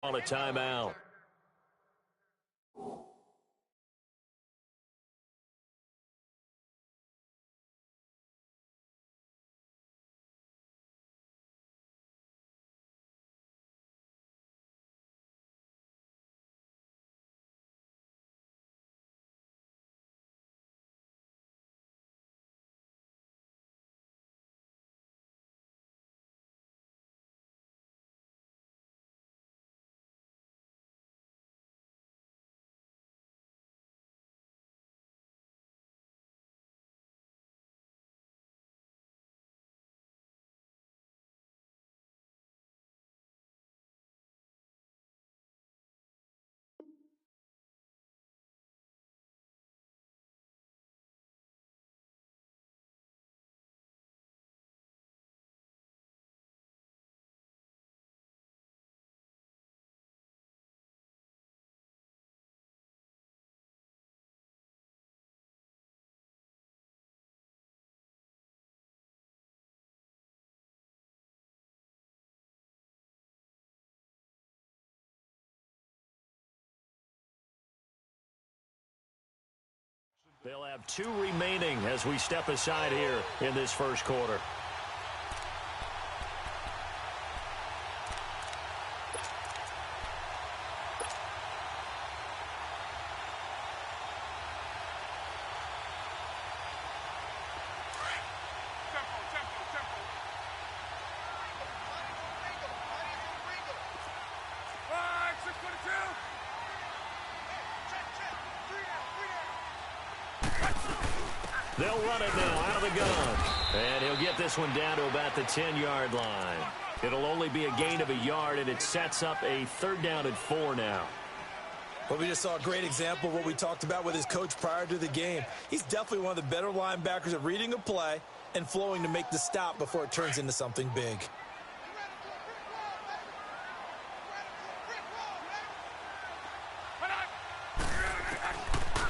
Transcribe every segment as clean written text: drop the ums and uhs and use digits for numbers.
On a timeout. They'll have 2 remaining as we step aside here in this first quarter. They'll run it now out of the gun. And he'll get this one down to about the 10-yard line. It'll only be a gain of a yard, and it sets up a 3rd down and 4 now. Well, we just saw a great example of what we talked about with his coach prior to the game. He's definitely one of the better linebackers at reading a play and flowing to make the stop before it turns into something big.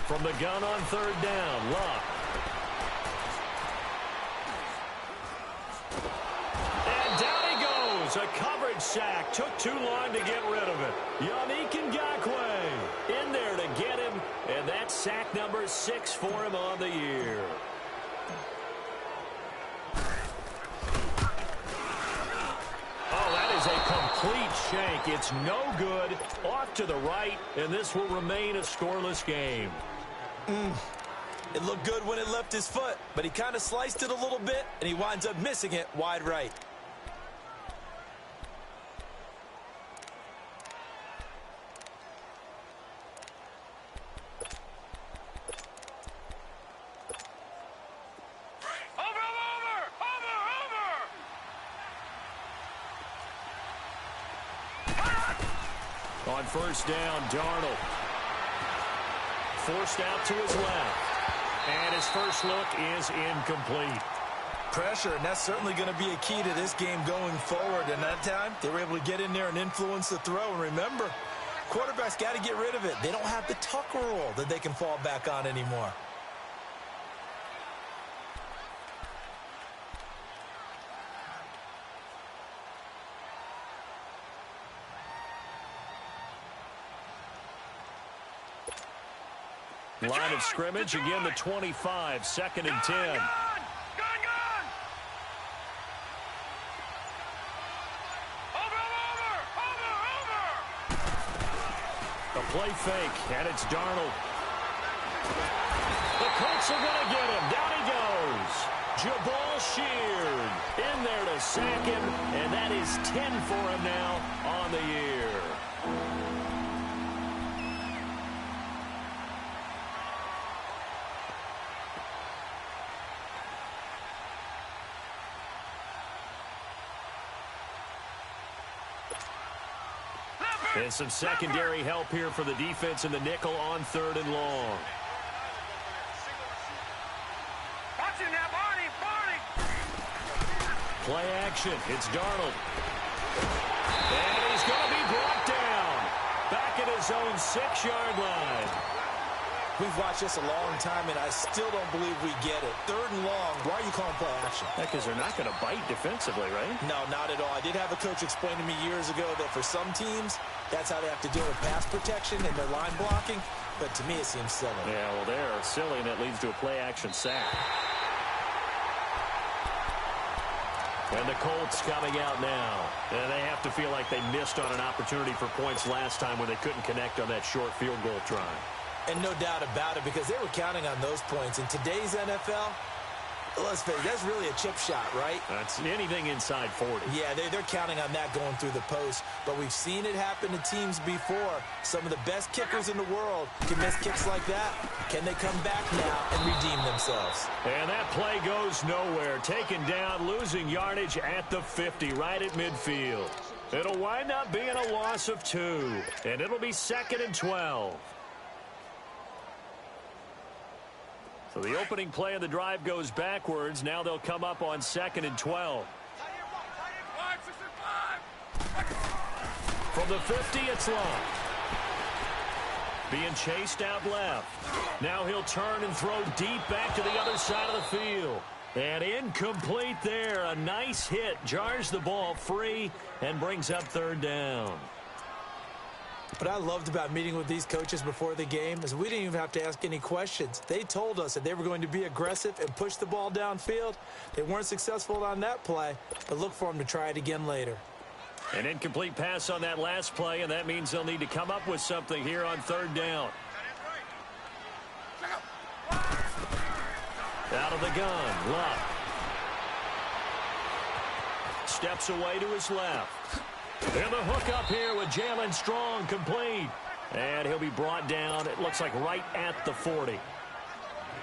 From the gun on 3rd down, Luck. A coverage sack. Took too long to get rid of it. Yannick Ngakoue in there to get him, and that's sack number 6 for him on the year. Oh, that is a complete shank. It's no good. Off to the right, and this will remain a scoreless game. It looked good when it left his foot, but he kind of sliced it a little bit, and he winds up missing it wide right. On 1st down, Darnold. Forced out to his left. And his first look is incomplete. Pressure, and that's certainly going to be a key to this game going forward. And that time, they were able to get in there and influence the throw. And remember, quarterbacks got to get rid of it. They don't have the tuck rule that they can fall back on anymore. Line of scrimmage, again the 25, 2nd and 10. A play fake, and it's Darnold. The Colts are going to get him. Down he goes. Jabal Sheard in there to sack him, and that is 10 for him now on the year. And some secondary help here for the defense in the nickel on 3rd and long. Play action. It's Darnold. And he's going to be brought down. Back at his own 6-yard line. We've watched this a long time, and I still don't believe we get it. 3rd and long. Why are you calling play action? Because they're not going to bite defensively, right? No, not at all. I did have a coach explain to me years ago that for some teams, that's how they have to deal with pass protection and their line blocking. But to me, it seems silly. Yeah, well, they're silly, and it leads to a play-action sack. And the Colts coming out now. And they have to feel like they missed on an opportunity for points last time when they couldn't connect on that short field goal try. And no doubt about it, because they were counting on those points. In today's NFL, let's face it, that's really a chip shot, right? That's anything inside 40. Yeah, they're counting on that going through the post. But we've seen it happen to teams before. Some of the best kickers in the world can miss kicks like that. Can they come back now and redeem themselves? And that play goes nowhere. Taken down, losing yardage at the 50, right at midfield. It'll wind up being a loss of 2. And it'll be 2nd and 12. So the opening play of the drive goes backwards. Now they'll come up on 2nd and 12. From the 50, it's long. Being chased out left. Now he'll turn and throw deep back to the other side of the field. And incomplete there. A nice hit. Jars the ball free and brings up 3rd down. What I loved about meeting with these coaches before the game is we didn't even have to ask any questions. They told us that they were going to be aggressive and push the ball downfield. They weren't successful on that play, but look for them to try it again later. An incomplete pass on that last play, and that means they'll need to come up with something here on 3rd down. Out of the gun, Luck. Steps away to his left. And the hook up here with Jalen Strong, complete. And he'll be brought down, it looks like right at the 40.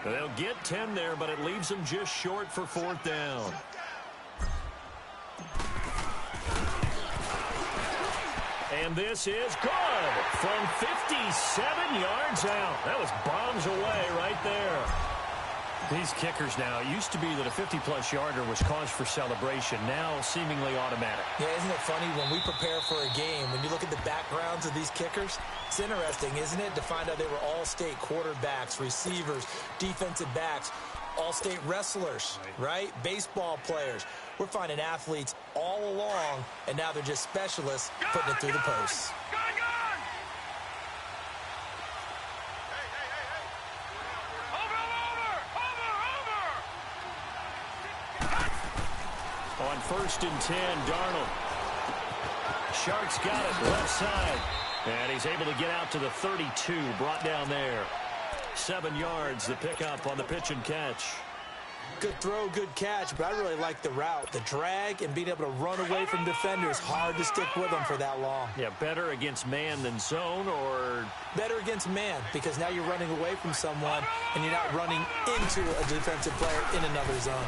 They'll get 10 there, but it leaves them just short for 4th down. And this is good from 57 yards out. That was bombs away right there. These kickers now, it used to be that a 50-plus yarder was cause for celebration, now seemingly automatic. Yeah, isn't it funny when we prepare for a game, when you look at the backgrounds of these kickers, it's interesting, isn't it, to find out they were all-state quarterbacks, receivers, defensive backs, all-state wrestlers, right? Baseball players. We're finding athletes all along, and now they're just specialists putting it through the posts. On 1st and 10, Darnold. Sharks got it, left side. And he's able to get out to the 32, brought down there. 7 yards, the pickup on the pitch and catch. Good throw, good catch, but I really like the route. The drag and being able to run away from defenders, hard to stick with them for that long. Yeah, better against man than zone, or? Better against man, because now you're running away from someone and you're not running into a defensive player in another zone.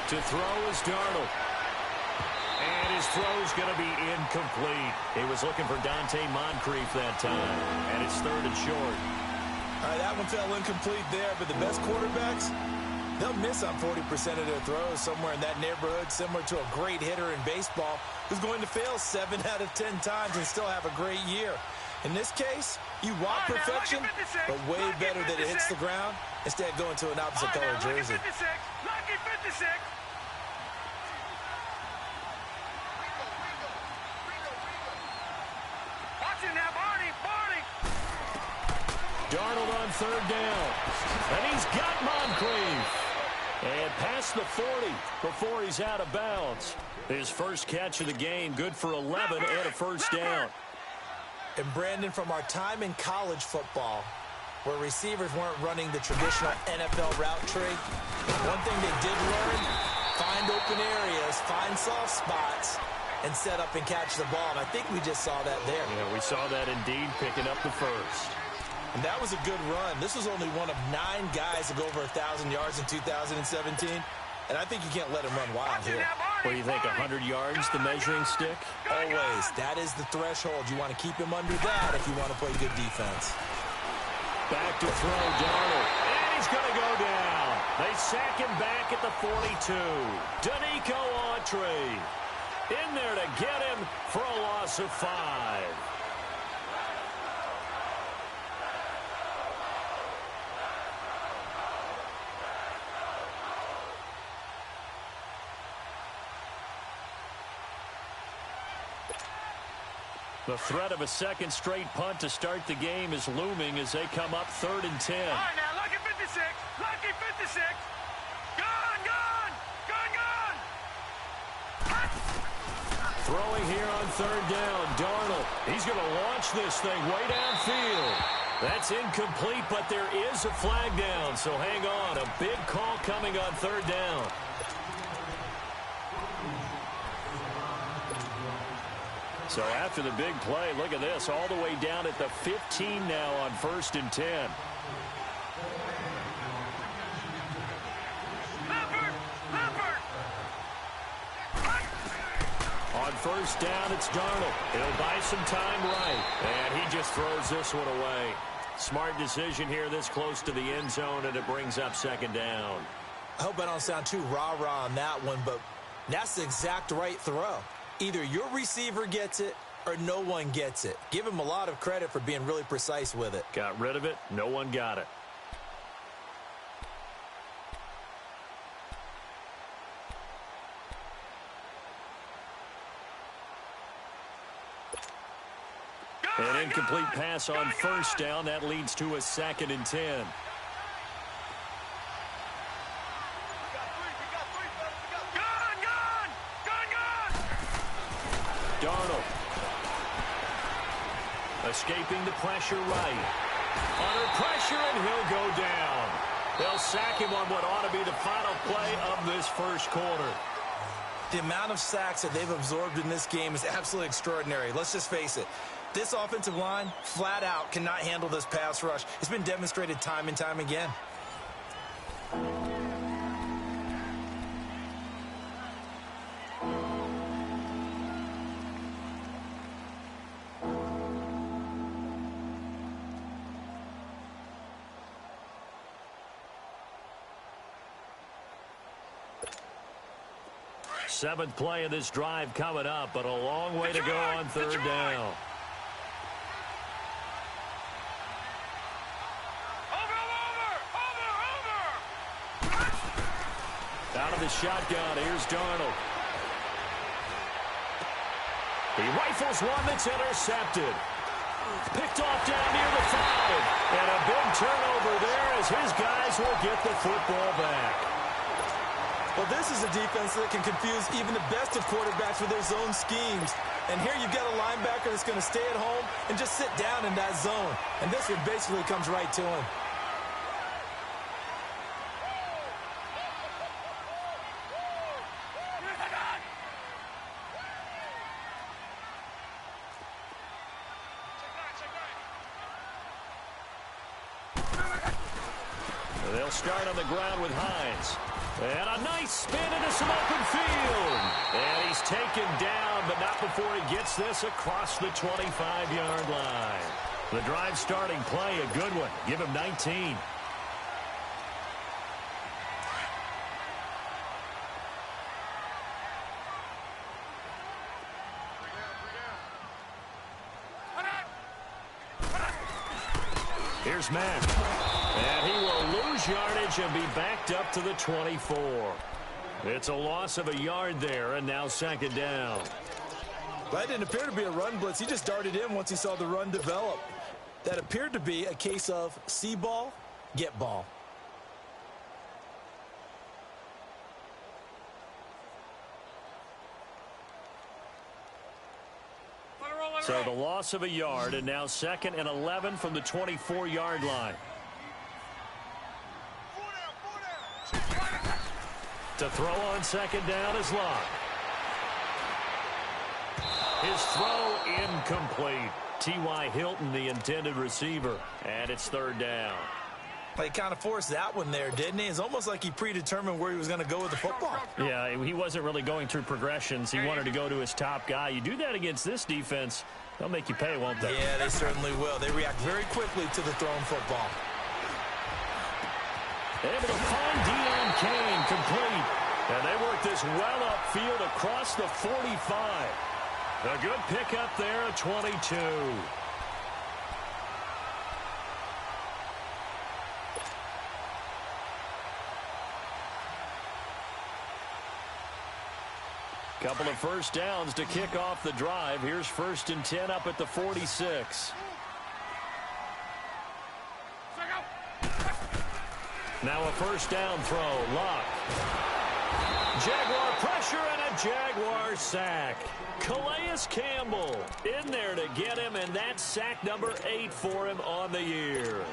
To throw is Darnold. And his throw's going to be incomplete. He was looking for Dante Moncrief that time. And it's 3rd and short. All right, that one fell incomplete there, but the best quarterbacks, they'll miss on 40% of their throws, somewhere in that neighborhood, similar to a great hitter in baseball who's going to fail 7 out of 10 times and still have a great year. In this case, you want perfection, but way better that it hits the ground instead of going to an opposite color jersey. Lucky 56. Darnold on 3rd down. And he's got Moncrief. And past the 40 before he's out of bounds. His first catch of the game, good for 11 and a 1st down. And Brandon, from our time in college football, where receivers weren't running the traditional NFL route tree, one thing they did learn, find open areas, find soft spots, and set up and catch the ball. And I think we just saw that there. Yeah, we saw that indeed, picking up the first. And that was a good run. This was only one of 9 guys to go over 1,000 yards in 2017. And I think you can't let him run wild here. What do you think, 100 yards, the measuring stick? Always. That is the threshold. You want to keep him under that if you want to play good defense. Back to throw, Darnold. And he's going to go down. They sack him back at the 42. Danico Autry in there to get him for a loss of 5. The threat of a second straight punt to start the game is looming as they come up 3rd and 10. All right, now, lucky 56. Lucky 56. Gone, gone. Gone, gone. Throwing here on 3rd down. Darnold. He's going to launch this thing way downfield. That's incomplete, but there is a flag down, so hang on. A big call coming on 3rd down. So after the big play, look at this, all the way down at the 15 now on 1st and 10. On 1st down, it's Darnold. He'll buy some time right, and he just throws this one away. Smart decision here this close to the end zone, and it brings up 2nd down. I hope I don't sound too rah-rah on that one, but that's the exact right throw. Either your receiver gets it or no one gets it. Give him a lot of credit for being really precise with it. Got rid of it. No one got it. An incomplete pass on 1st down. That leads to a 2nd and 10. Darnold. Escaping the pressure right. Under pressure, and he'll go down. They'll sack him on what ought to be the final play of this 1st quarter. The amount of sacks that they've absorbed in this game is absolutely extraordinary. Let's just face it. This offensive line, flat out, cannot handle this pass rush. It's been demonstrated time and time again. Seventh play of this drive coming up, but a long way to go on 3rd down. Out of the shotgun, here's Darnold. He rifles one that's intercepted. Picked off down near the 5. And a big turnover there as his guys will get the football back. Well, this is a defense that can confuse even the best of quarterbacks with their zone schemes. And here you've got a linebacker that's going to stay at home and just sit down in that zone. And this one basically comes right to him. They'll start on the ground with Hines. And a nice spin into some open field. And he's taken down, but not before he gets this across the 25-yard line. The drive starting play, a good one. Give him 19. Here's Mack. And he will lose yardage and be backed up to the 24. It's a loss of a yard there, and now 2nd down. That didn't appear to be a run blitz. He just darted in once he saw the run develop. That appeared to be a case of see ball, get ball. So the loss of a yard, and now 2nd and 11 from the 24-yard line. To throw on 2nd down is Locke. His throw incomplete. T.Y. Hilton, the intended receiver, and it's 3rd down. He kind of forced that one there, didn't he? It's almost like he predetermined where he was going to go with the football. Yeah, he wasn't really going through progressions. He wanted to go to his top guy. You do that against this defense, they'll make you pay, won't they? Yeah, they certainly will. They react very quickly to the thrown football. Able to find Deon Cain complete. And they work this well upfield across the 45. A good pickup there at 22. Couple of first downs to kick off the drive. Here's 1st and 10 up at the 46. Now a first down throw. Luck. Jaguar pressure and a Jaguar sack. Calais Campbell in there to get him, and that's sack number 8 for him on the year.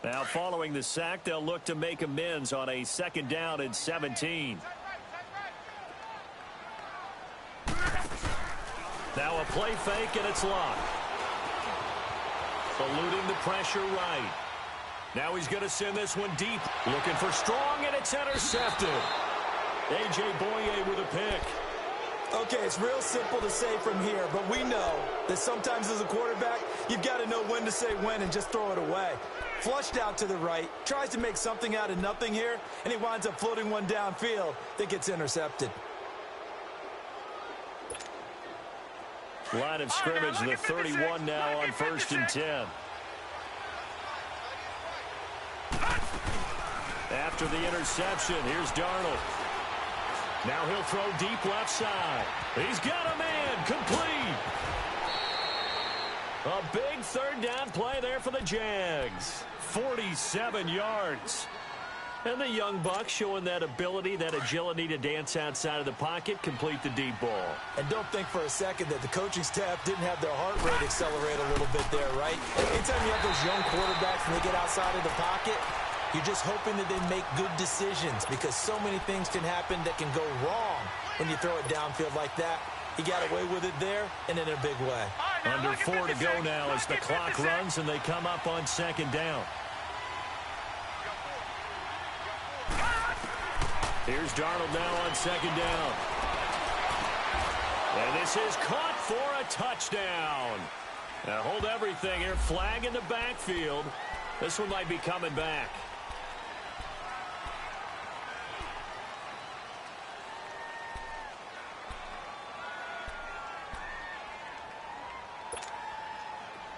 Now following the sack, they'll look to make amends on a 2nd down and 17. Now a play fake, and it's Luck. Eluding the pressure right. Now he's going to send this one deep. Looking for Strong, and it's intercepted. A.J. Boye with a pick. Okay, it's real simple to say from here, but we know that sometimes as a quarterback, you've got to know when to say when and just throw it away. Flushed out to the right, tries to make something out of nothing here, and he winds up floating one downfield that gets intercepted. Line of scrimmage, the 31 now on 1st and 10. After the interception, here's Darnold. Now he'll throw deep left side. He's got a man, complete. A big 3rd down play there for the Jags. 47 yards. And the young buck showing that ability, that agility to dance outside of the pocket, complete the deep ball. And don't think for a second that the coaching staff didn't have their heart rate accelerate a little bit there, right? Anytime you have those young quarterbacks and they get outside of the pocket, you're just hoping that they make good decisions because so many things can happen that can go wrong when you throw it downfield like that. He got away with it there and in a big way. Under 4 to go now as the clock runs and they come up on 2nd down. Here's Darnold now on 2nd down. And this is caught for a touchdown. Now hold everything here. Flag in the backfield. This one might be coming back.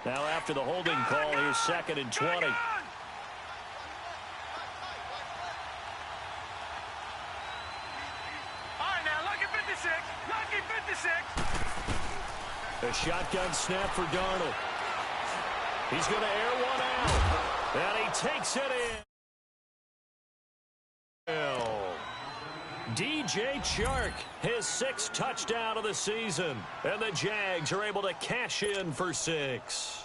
Now after the holding call, here's 2nd and 20. A shotgun snap for Darnold. He's going to air one out. And he takes it in. DJ Chark, his 6th touchdown of the season. And the Jags are able to cash in for 6.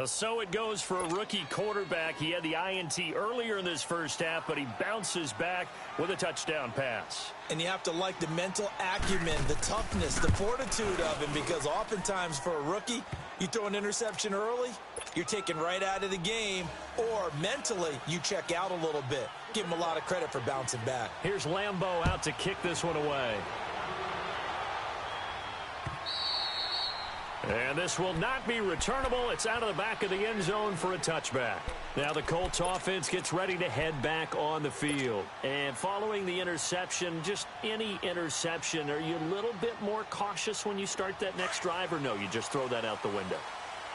So it goes for a rookie quarterback. He had the INT earlier in this first half, but he bounces back with a touchdown pass. And you have to like the mental acumen, the toughness, the fortitude of him, because oftentimes for a rookie, you throw an interception early, you're taken right out of the game, or mentally you check out a little bit. Give him a lot of credit for bouncing back. Here's Lambeau out to kick this one away. And this will not be returnable. It's out of the back of the end zone for a touchback. Now the Colts offense gets ready to head back on the field. And following the interception, just any interception, are you a little bit more cautious when you start that next drive, or no, you just throw that out the window?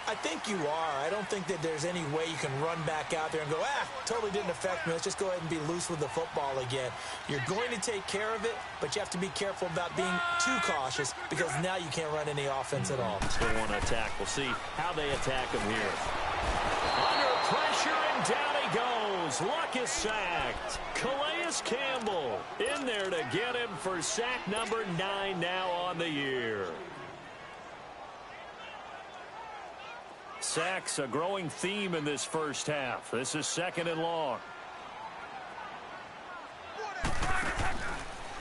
I think you are. I don't think that there's any way you can run back out there and go, totally didn't affect me. Let's just go ahead and be loose with the football again. You're going to take care of it, but you have to be careful about being too cautious because now you can't run any offense at all. Still want to attack. We'll see how they attack him here. Under pressure, and down he goes. Luck is sacked. Calais Campbell in there to get him for sack number 9 now on the year. Sacks, a growing theme in this first half. This is 2nd and long.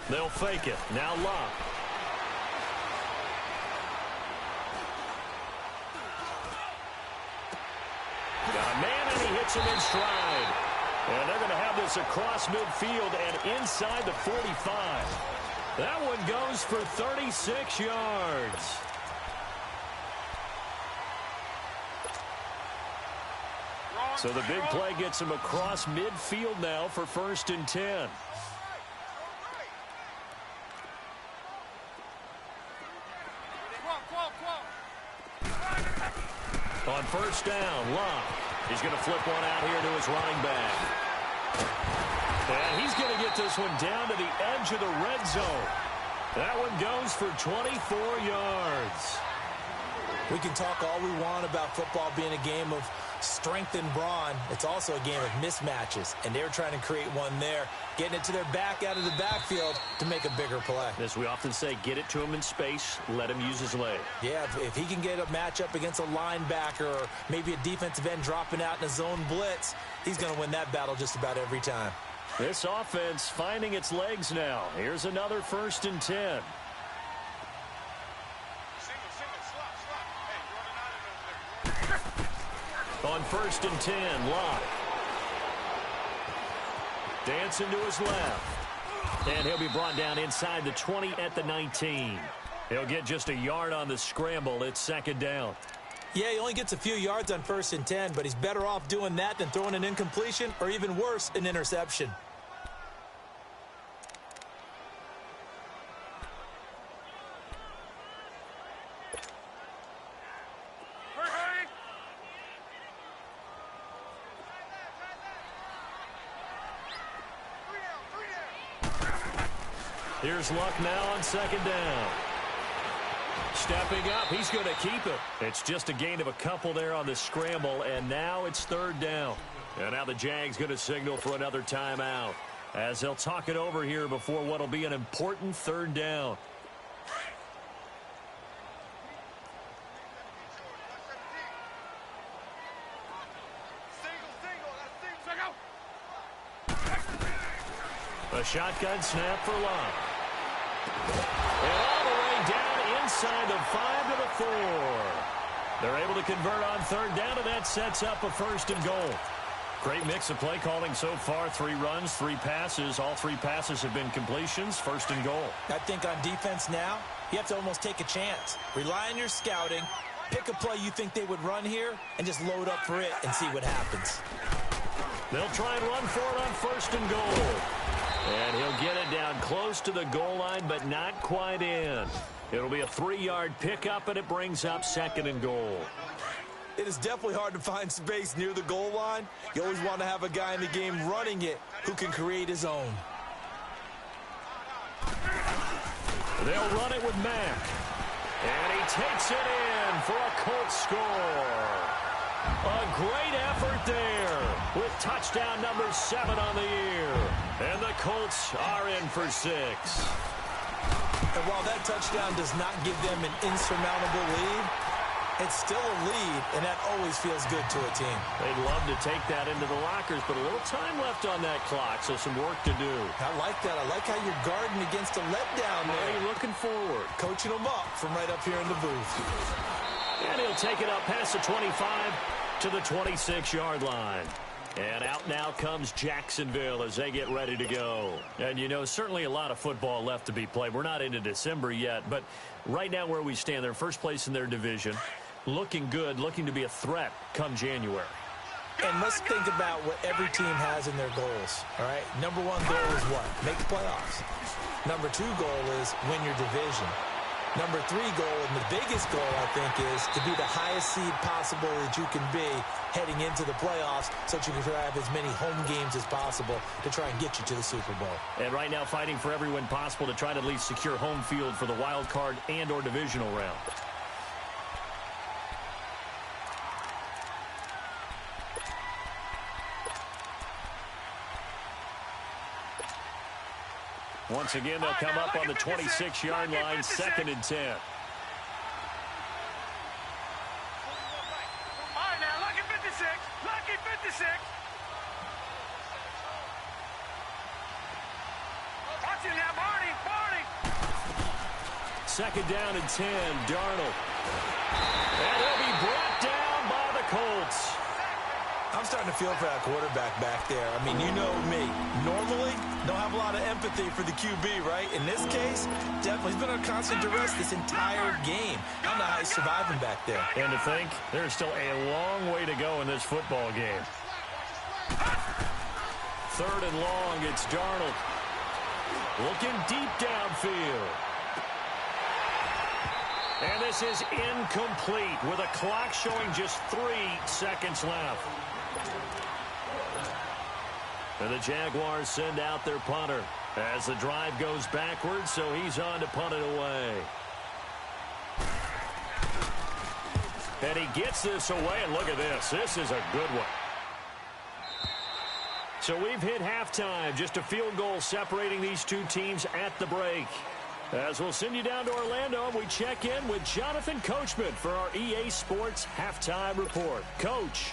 They'll fake it. Now Luck. Got a man, and he hits him in stride. And they're going to have this across midfield and inside the 45. That one goes for 36 yards. So the big play gets him across midfield now for 1st and 10. On first down, Love. He's going to flip one out here to his running back. And he's going to get this one down to the edge of the red zone. That one goes for 24 yards. We can talk all we want about football being a game of strength and brawn. It's also a game of mismatches, and they're trying to create one there, getting it to their back out of the backfield to make a bigger play. As we often say, get it to him in space, let him use his leg. Yeah, if he can get a matchup against a linebacker or maybe a defensive end dropping out in a zone blitz, he's going to win that battle just about every time. This offense finding its legs now. Here's another 1st and 10. On 1st and 10, Locke. Dancing to his left. And he'll be brought down inside the 20 at the 19. He'll get just a yard on the scramble. It's 2nd down. Yeah, he only gets a few yards on 1st and 10, but he's better off doing that than throwing an incompletion or even worse, an interception. Here's Luck now on 2nd down. Stepping up, he's going to keep it. It's just a gain of a couple there on the scramble, and now it's 3rd down. And now the Jags going to signal for another timeout as they'll talk it over here before what will be an important 3rd down. A shotgun snap for Locke. And all the way down inside the 5 to the 4. They're able to convert on 3rd down, and that sets up a 1st and goal. Great mix of play calling so far. 3 runs, 3 passes. All 3 passes have been completions. 1st and goal. I think on defense now, you have to almost take a chance. Rely on your scouting. Pick a play you think they would run here, and just load up for it and see what happens. They'll try and run for it on 1st and goal. And he'll get it down close to the goal line, but not quite in. It'll be a 3-yard pickup, and it brings up 2nd and goal. It is definitely hard to find space near the goal line. You always want to have a guy in the game running it who can create his own. They'll run it with Mack. And he takes it in for a Colts score. A great effort there with touchdown number 7 on the year. And the Colts are in for 6. And while that touchdown does not give them an insurmountable lead, it's still a lead, and that always feels good to a team. They'd love to take that into the lockers, but a little time left on that clock, so some work to do. I like that. I like how you're guarding against a letdown there. You're looking forward. Coaching them up from right up here in the booth. And he'll take it up past the 25 to the 26-yard line. And out now comes Jacksonville as they get ready to go. And, you know, certainly a lot of football left to be played. We're not into December yet, but right now where we stand, they're first place in their division. Looking good, looking to be a threat come January. And let's think about what every team has in their goals, all right? Number 1 goal is what? Make the playoffs. Number 2 goal is win your division. Number 3 goal, and the biggest goal, I think, is to be the highest seed possible that you can be heading into the playoffs so that you can have as many home games as possible to try and get you to the Super Bowl. And right now fighting for every win possible to try to at least secure home field for the wild card and or divisional round. Once again, they'll come up on the 26-yard line, 2nd and 10. All right, now, lucky 56. Lucky 56. Watch him now, Barney. 2nd down and 10, Darnold. And he'll be brought down by the Colts. I'm starting to feel for that quarterback back there. I mean, you know me. Normally, don't have a lot of empathy for the QB, right? In this case, definitely, he's been under constant duress this entire game. I don't know how he's surviving back there. And to think, there's still a long way to go in this football game. 3rd and long, it's Darnold. Looking deep downfield. And this is incomplete with a clock showing just 3 seconds left. And the Jaguars send out their punter as the drive goes backwards, so he's on to punt it away. And he gets this away, and look at this. This is a good one. So we've hit halftime. Just a field goal separating these two teams at the break. As we'll send you down to Orlando, and we check in with Jonathan Coachman for our EA Sports Halftime Report. Coach.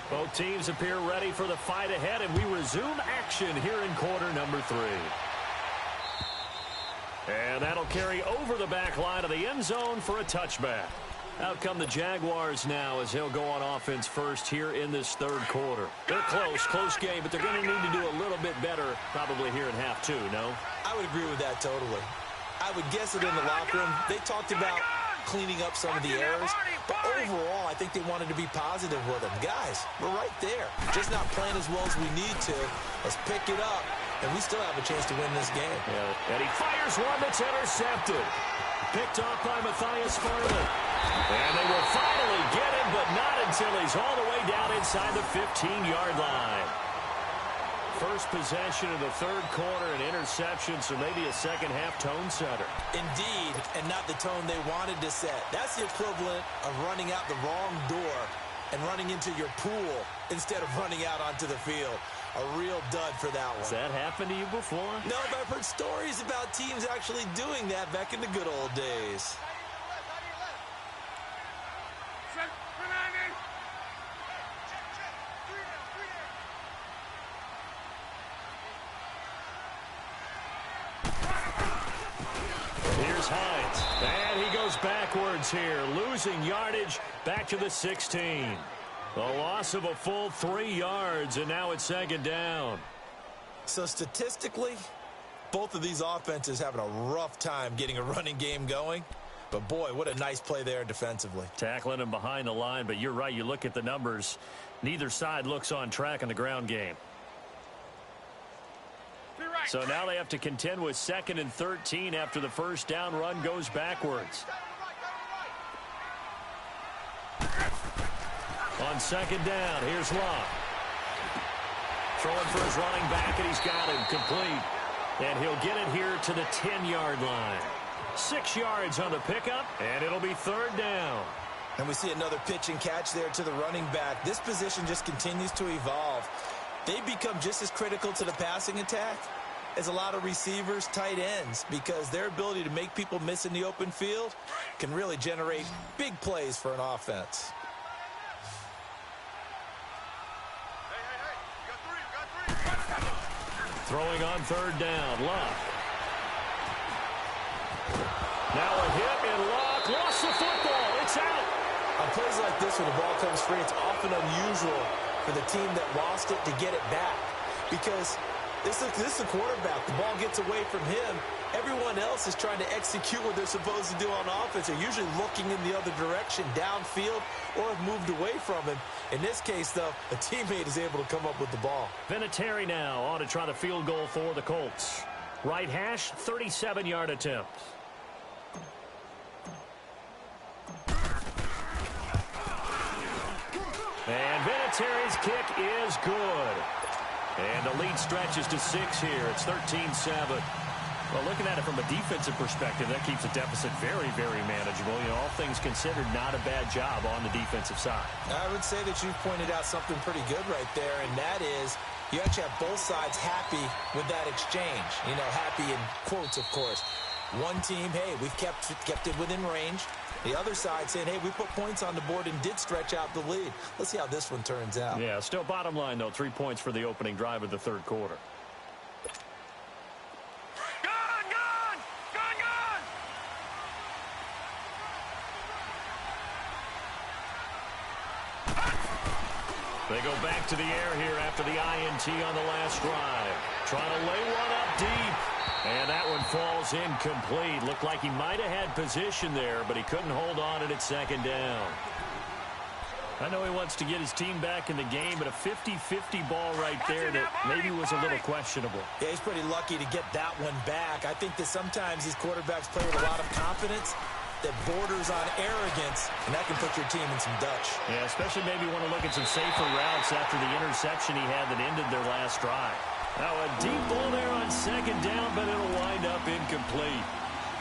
Both teams appear ready for the fight ahead, and we resume action here in quarter number 3. And that'll carry over the back line of the end zone for a touchback. Out come the Jaguars now as he'll go on offense first here in this third quarter. They're close game, but they're going to need to do a little bit better probably here in half 2, no? I would agree with that totally. I would guess it in the locker room. They talked about cleaning up some of the errors, but overall, I think they wanted to be positive with them. Guys, we're right there. Just not playing as well as we need to. Let's pick it up, and we still have a chance to win this game. Yeah. And he fires one that's intercepted. Picked off by Matthias Farley. And they will finally get him, but not until he's all the way down inside the 15-yard line. First possession of the third quarter, an interception, so maybe a second-half tone setter. Indeed, and not the tone they wanted to set. That's the equivalent of running out the wrong door and running into your pool instead of running out onto the field. A real dud for that one. Has that happened to you before? No, but I've heard stories about teams actually doing that back in the good old days. Here's Hines, and he goes backwards here, losing yardage back to the 16. A loss of a full 3 yards, and now it's second down. So statistically, both of these offenses having a rough time getting a running game going. But boy, what a nice play there defensively. Tackling him behind the line, but you're right, you look at the numbers. Neither side looks on track in the ground game. So now they have to contend with 2nd and 13 after the first down run goes backwards. On second down, here's Locke. Throwing for his running back, and he's got him complete. And he'll get it here to the 10-yard line. 6 yards on the pickup, and it'll be third down. And we see another pitch and catch there to the running back. This position just continues to evolve. They become just as critical to the passing attack as a lot of receivers, tight ends, because their ability to make people miss in the open field can really generate big plays for an offense. Throwing on third down, Locke. Now a hit, and Locke lost the football. It's out. On plays like this, when the ball comes free, it's often unusual for the team that lost it to get it back, because this is the quarterback. The ball gets away from him. Everyone else is trying to execute what they're supposed to do on offense. They're usually looking in the other direction, downfield, or have moved away from him. In this case, though, a teammate is able to come up with the ball. Vinatieri now on to try the field goal for the Colts. Right hash, 37-yard attempt. And Vinatieri's kick is good. And the lead stretches to 6 here. It's 13-7. Well, looking at it from a defensive perspective, that keeps the deficit very, very manageable. You know, all things considered, not a bad job on the defensive side. I would say that you've pointed out something pretty good right there, and that is you actually have both sides happy with that exchange. You know, happy in quotes, of course. One team, hey, we've kept it within range. The other side saying, hey, we put points on the board and did stretch out the lead. Let's see how this one turns out. Yeah, still bottom line, though, 3 points for the opening drive of the third quarter. They go back to the air here after the INT on the last drive. Trying to lay one up deep. And that one falls incomplete. Looked like he might have had position there, but he couldn't hold on, and it's second down. I know he wants to get his team back in the game, but a 50-50 ball right there that maybe was a little questionable. Yeah, he's pretty lucky to get that one back. I think that sometimes these quarterbacks play with a lot of confidence that borders on arrogance, and that can put your team in some Dutch. Yeah, especially maybe want to look at some safer routes after the interception he had that ended their last drive. Now a deep ball there on second down, but it'll wind up incomplete.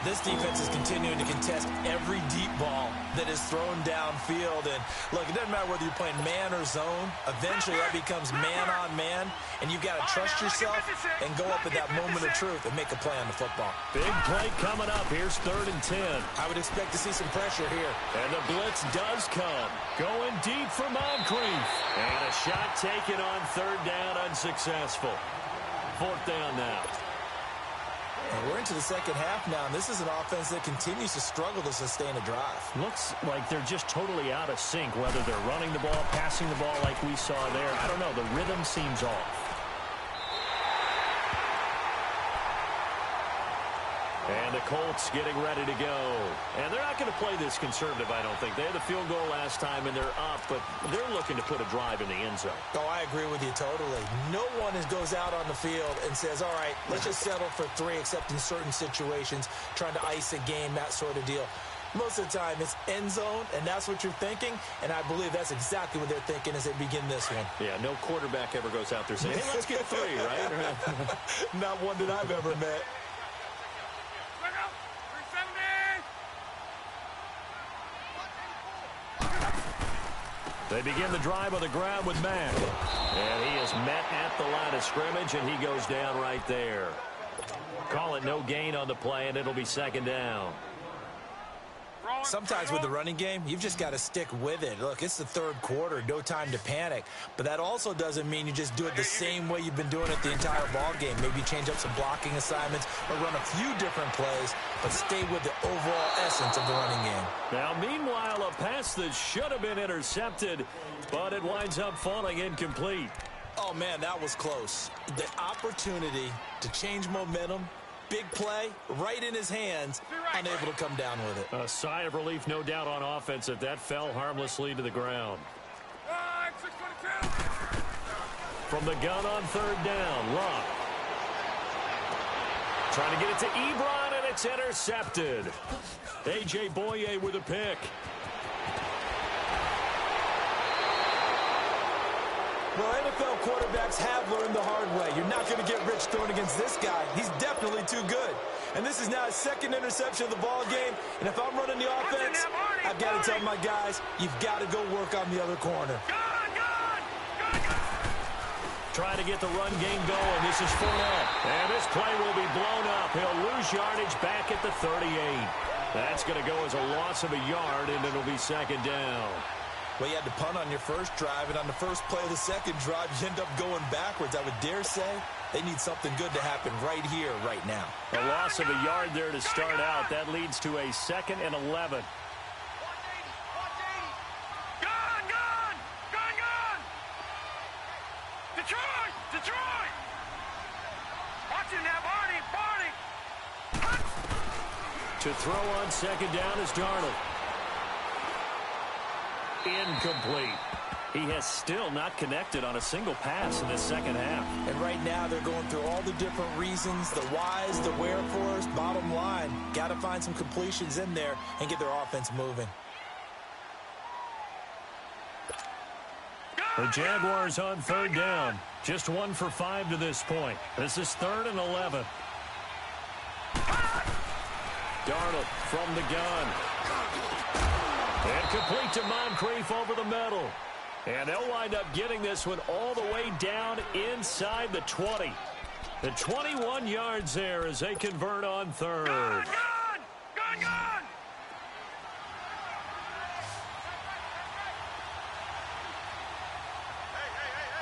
This defense is continuing to contest every deep ball that is thrown downfield. And, look, it doesn't matter whether you're playing man or zone. Eventually, that becomes man-on-man, and you've got to trust yourself and go up at that moment of truth and make a play on the football. Big play coming up. Here's 3rd and 10. I would expect to see some pressure here. And the blitz does come. Going deep for Moncrief. And a shot taken on 3rd down, unsuccessful. 4th down now. And we're into the second half now, and this is an offense that continues to struggle to sustain a drive. Looks like they're just totally out of sync, whether they're running the ball, passing the ball like we saw there. I don't know. The rhythm seems off. And the Colts getting ready to go. And they're not going to play this conservative, I don't think. They had the field goal last time, and they're up, but they're looking to put a drive in the end zone. Oh, I agree with you totally. No one goes out on the field and says, all right, let's just settle for 3, except in certain situations, trying to ice a game, that sort of deal. Most of the time, it's end zone, and that's what you're thinking, and I believe that's exactly what they're thinking as they begin this one. Yeah, no quarterback ever goes out there saying, hey, let's get 3, right? Not one that I've ever met. They begin the drive on the ground with Mack. And he is met at the line of scrimmage, and he goes down right there. Call it no gain on the play, and it'll be 2nd down. Sometimes with the running game, you've just got to stick with it. Look, it's the 3rd quarter, no time to panic. But that also doesn't mean you just do it the same way you've been doing it the entire ball game. Maybe change up some blocking assignments or run a few different plays, but stay with the overall essence of the running game. Now, meanwhile, a pass that should have been intercepted, but it winds up falling incomplete. Oh, man, that was close. The opportunity to change momentum, big play, right in his hands, unable to come down with it. A sigh of relief, no doubt, on offense that fell harmlessly to the ground. From the gun on 3rd down, Luck. Trying to get it to Ebron, and it's intercepted. A.J. Boye with a pick. Well, NFL quarterbacks have learned the hard way. You're not going to get rich throwing against this guy. He's definitely too good. And this is now his 2nd interception of the ball game. And if I'm running the offense, I've got to tell my guys, you've got to go work on the other corner. Trying to get the run game going. This is Fournette. And this play will be blown up. He'll lose yardage back at the 38. That's going to go as a loss of a yard, and it'll be 2nd down. Well, you had to punt on your first drive, and on the first play of the second drive, you end up going backwards. I would dare say they need something good to happen right here, right now. A loss of a yard there to start out. That leads to a 2nd and 11. Detroit! Watch it now, Barney! To throw on 2nd down is Darnold. Incomplete. He has still not connected on a single pass in this second half. And right now they're going through all the different reasons, the whys, the wherefores. Bottom line, got to find some completions in there and get their offense moving. The Jaguars on 3rd down. Just 1 for 5 to this point. This is 3rd and 11. Darnold from the gun. And complete to Moncrief over the middle. And they'll wind up getting this one all the way down inside the 20. The 21 yards there as they convert on 3rd. Gun!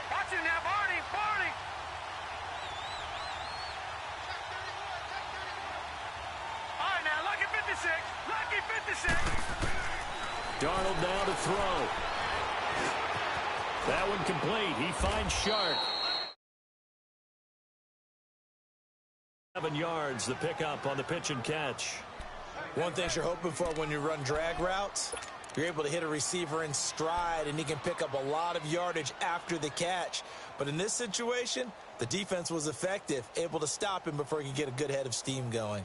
Watch it now, Barney! All right, now, lucky 56. Lucky 56. Darnold now to throw. That one complete. He finds Shark. 7 yards, the pickup on the pitch and catch. One thing you're hoping for when you run drag routes, You're able to hit a receiver in stride, and he can pick up a lot of yardage after the catch. But in this situation, the defense was effective, able to stop him before he could get a good head of steam going.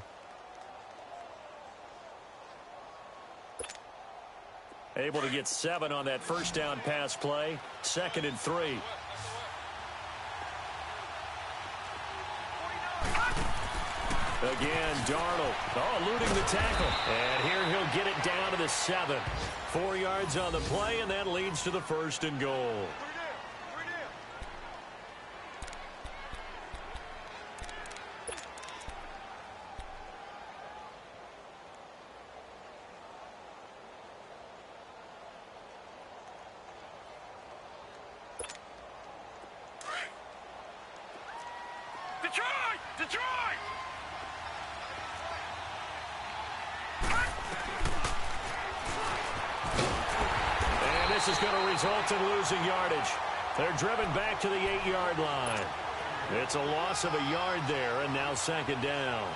Able to get 7 on that first down pass play. 2nd and 3. Again, Darnold. Oh, eluding the tackle. And here he'll get it down to the 7. 4 yards on the play, and that leads to the 1st and goal. Detroit! Detroit! And this is going to result in losing yardage. They're driven back to the 8-yard line. It's a loss of a yard there, and now 2nd down.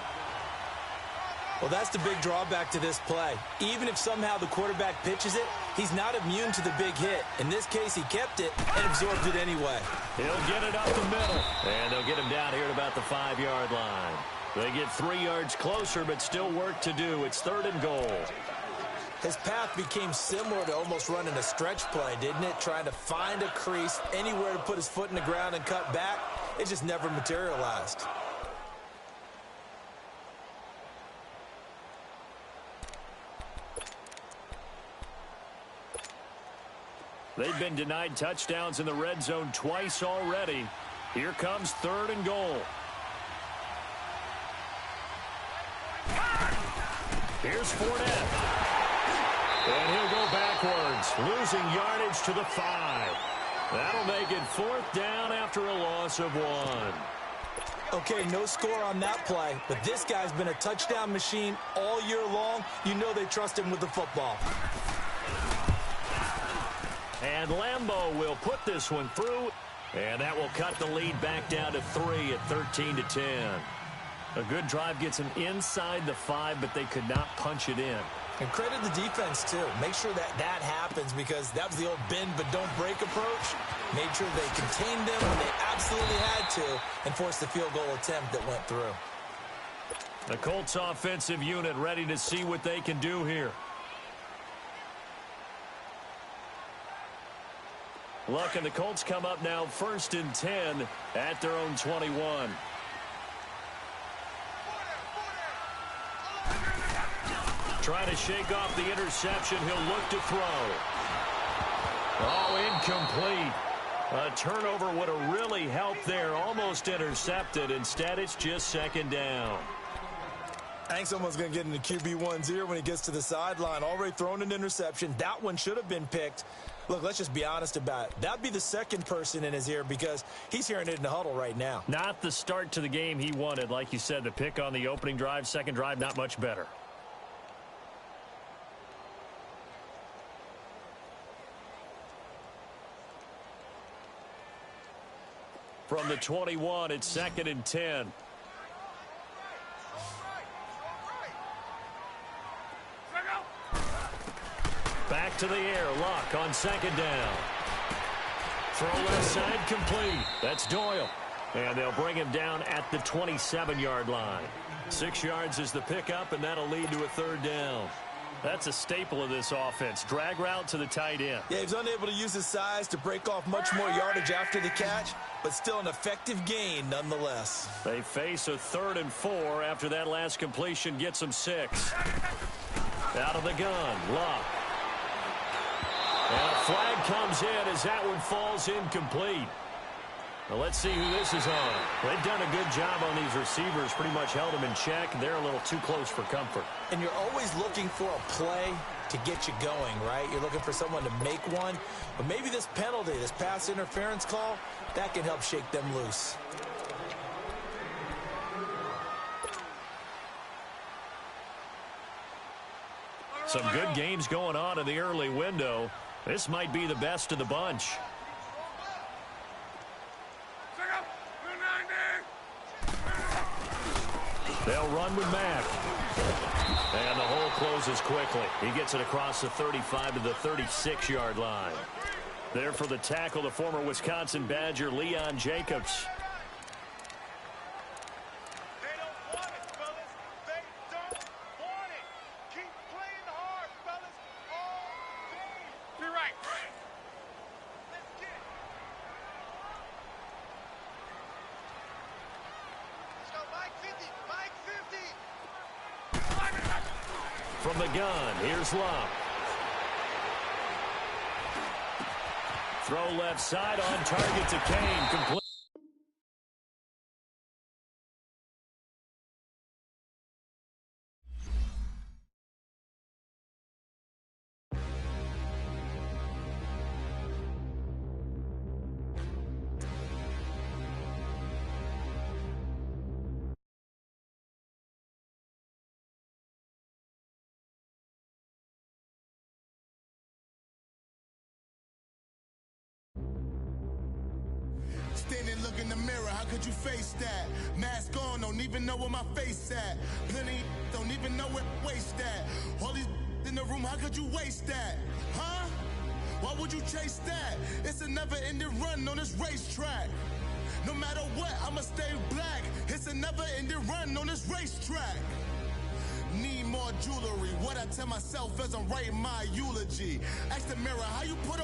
Well, that's the big drawback to this play. Even if somehow the quarterback pitches it, he's not immune to the big hit. In this case, he kept it and absorbed it anyway. He'll get it up the middle, and they'll get him down here at about the 5-yard line. They get 3 yards closer, but still work to do. It's 3rd and goal. His path became similar to almost running a stretch play, didn't it? Trying to find a crease, anywhere to put his foot in the ground and cut back. It just never materialized. They've been denied touchdowns in the red zone twice already. Here comes 3rd and goal. Here's Fournette. And he'll go backwards, losing yardage to the 5. That'll make it 4th down after a loss of 1. Okay, no score on that play, but this guy's been a touchdown machine all year long. You know they trust him with the football. And Lambeau will put this one through, and that will cut the lead back down to 3 at 13-10. A good drive gets them inside the 5, but they could not punch it in. And credit the defense, too. Make sure that that happens, because that was the old bend but don't break approach. Made sure they contained them when they absolutely had to and forced the field goal attempt that went through. The Colts offensive unit ready to see what they can do here. Look, and the Colts come up now 1st and 10 at their own 21. Trying to shake off the interception. He'll look to throw. Oh, incomplete. A turnover would have really helped there. Almost intercepted. Instead, it's just 2nd down. I think someone's going to get into QB1's ear when he gets to the sideline. Already thrown an interception. That one should have been picked. Look, let's just be honest about it. That'd be the second person in his ear because he's hearing it in the huddle right now. Not the start to the game he wanted. Like you said, the pick on the opening drive, second drive, not much better. From the 21, it's 2nd and 10. Back to the air. Luck on 2nd down. Throw left side complete. That's Doyle. And they'll bring him down at the 27-yard line. 6 yards is the pickup, and that'll lead to a 3rd down. That's a staple of this offense. Drag route to the tight end. Yeah, he's unable to use his size to break off much more yardage after the catch, but still an effective gain nonetheless. They face a 3rd and 4 after that last completion gets them 6. Out of the gun, Luck. And a flag comes in as that one falls incomplete. Well, let's see who this is on. They've done a good job on these receivers, pretty much held them in check. They're a little too close for comfort. And you're always looking for a play to get you going, right? You're looking for someone to make one. But maybe this penalty, this pass interference call, that can help shake them loose. Some good games going on in the early window. This might be the best of the bunch. They'll run with Mack. And the hole closes quickly. He gets it across the 35 to the 36-yard line. There for the tackle, the former Wisconsin Badger, Leon Jacobs. They don't want it, fellas. They don't want it. Keep playing hard, fellas. All day. You're right. Let's get it. Let's go, Mike 50. Mike 50. From the gun, here's Love. Throw left side on target to Kane. Complete. Standing, look in the mirror, how could you face that? Mask on, don't even know where my face at. Plenty don't even know where waste at. All these in the room, how could you waste that? Huh? Why would you chase that? It's a never-ending run on this racetrack. No matter what, I'ma stay black. It's a never-ending run on this racetrack. Need more jewelry. What I tell myself as I'm writing my eulogy. Ask the mirror, how you put